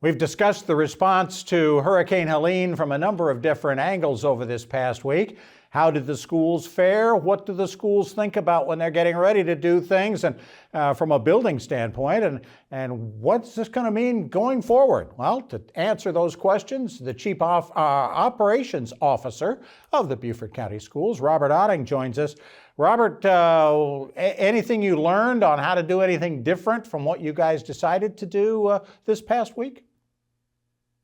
We've discussed the response to Hurricane Helene from a number of different angles over this past week. How did the schools fare? What do the schools think about when they're getting ready to do things, and from a building standpoint? And what's this going to mean going forward? Well, to answer those questions, the Chief Operations Officer of the Beaufort County Schools, Robert Oetting, joins us. Robert, anything you learned on how to do anything different from what you guys decided to do this past week?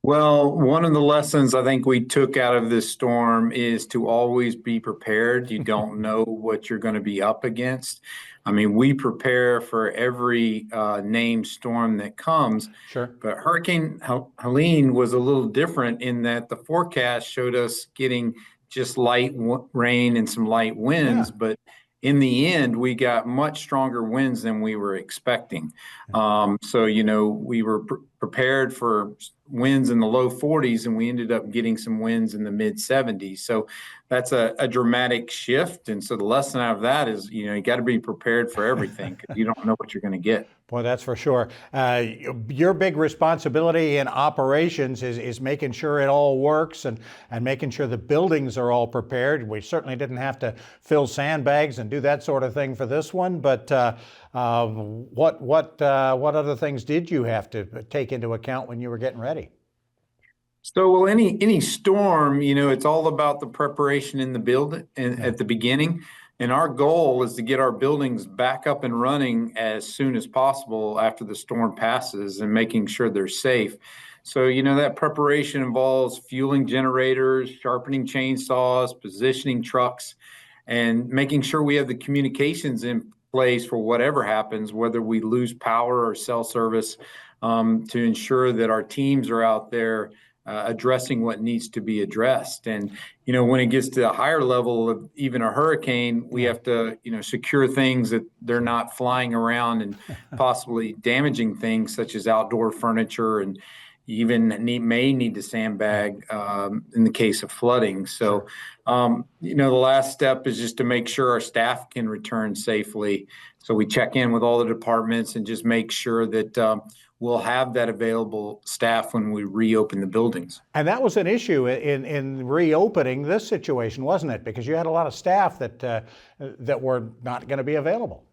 Well, one of the lessons I think we took out of this storm is to always be prepared. You don't know what you're going to be up against. I mean, we prepare for every named storm that comes. Sure. But Hurricane Helene was a little different in that the forecast showed us getting just light rain and some light winds, Yeah. but in the end, we got much stronger winds than we were expecting. So, we were prepared for winds in the low 40s, and we ended up getting some winds in the mid 70s. So that's a dramatic shift. And so the lesson out of that is, you got to be prepared for everything because you don't know what you're going to get. Boy, that's for sure. Your big responsibility in operations is making sure it all works and making sure the buildings are all prepared. We certainly didn't have to fill sandbags and do that sort of thing for this one, but what other things did you have to take into account when you were getting ready? So, well, any storm, it's all about the preparation in the building and at the beginning. And our goal is to get our buildings back up and running as soon as possible after the storm passes and making sure they're safe. So, that preparation involves fueling generators, sharpening chainsaws, positioning trucks, and making sure we have the communications in place for whatever happens, whether we lose power or cell service, to ensure that our teams are out there addressing what needs to be addressed. And, when it gets to a higher level of even a hurricane, we have to, secure things that they're not flying around and possibly damaging things such as outdoor furniture, and even may need to sandbag in the case of flooding. So, the last step is just to make sure our staff can return safely. So we check in with all the departments and just make sure that we'll have that available staff when we reopen the buildings. And that was an issue in reopening this situation, wasn't it? Because you had a lot of staff that were not going to be available.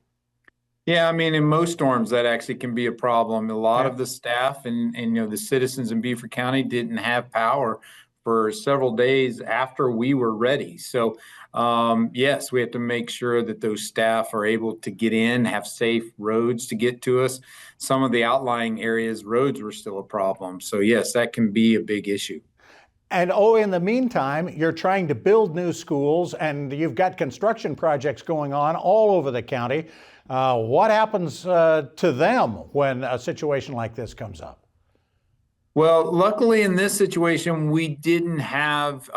Yeah, I mean, in most storms, that actually can be a problem. A lot of the staff and the citizens in Beaufort County didn't have power for several days after we were ready. So, yes, we have to make sure that those staff are able to get in, have safe roads to get to us. Some of the outlying areas, roads were still a problem. So, yes, that can be a big issue. And in the meantime, you're trying to build new schools, and you've got construction projects going on all over the county. What happens to them when a situation like this comes up? Well, luckily in this situation, we didn't have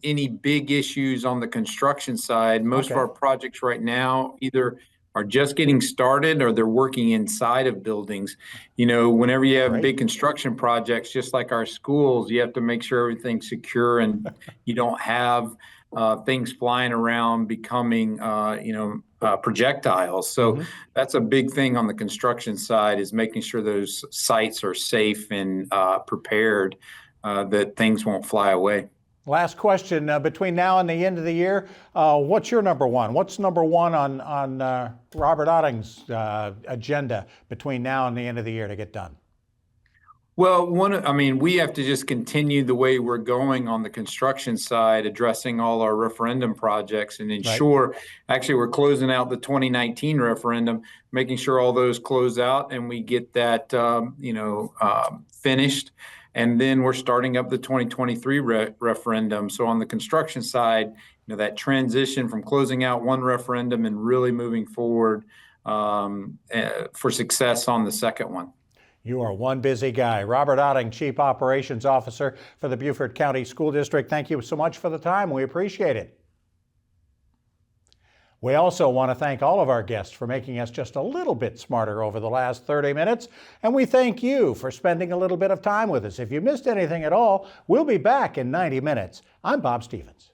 any big issues on the construction side. Most of our projects right now either are just getting started or they're working inside of buildings. Whenever you have big construction projects, just like our schools, you have to make sure everything's secure and you don't have things flying around becoming, projectiles. So that's a big thing on the construction side, is making sure those sites are safe and prepared, that things won't fly away. Last question, between now and the end of the year, what's your number one? What's number one on Robert Oetting's agenda between now and the end of the year to get done? Well, we have to just continue the way we're going on the construction side, addressing all our referendum projects and ensure, actually, we're closing out the 2019 referendum, making sure all those close out and we get that, finished. And then we're starting up the 2023 referendum. So on the construction side, that transition from closing out one referendum and really moving forward for success on the second one. You are one busy guy. Robert Oetting, Chief Operations Officer for the Beaufort County School District. Thank you so much for the time. We appreciate it. We also want to thank all of our guests for making us just a little bit smarter over the last 30 minutes. And we thank you for spending a little bit of time with us. If you missed anything at all, we'll be back in 90 minutes. I'm Bob Stevens.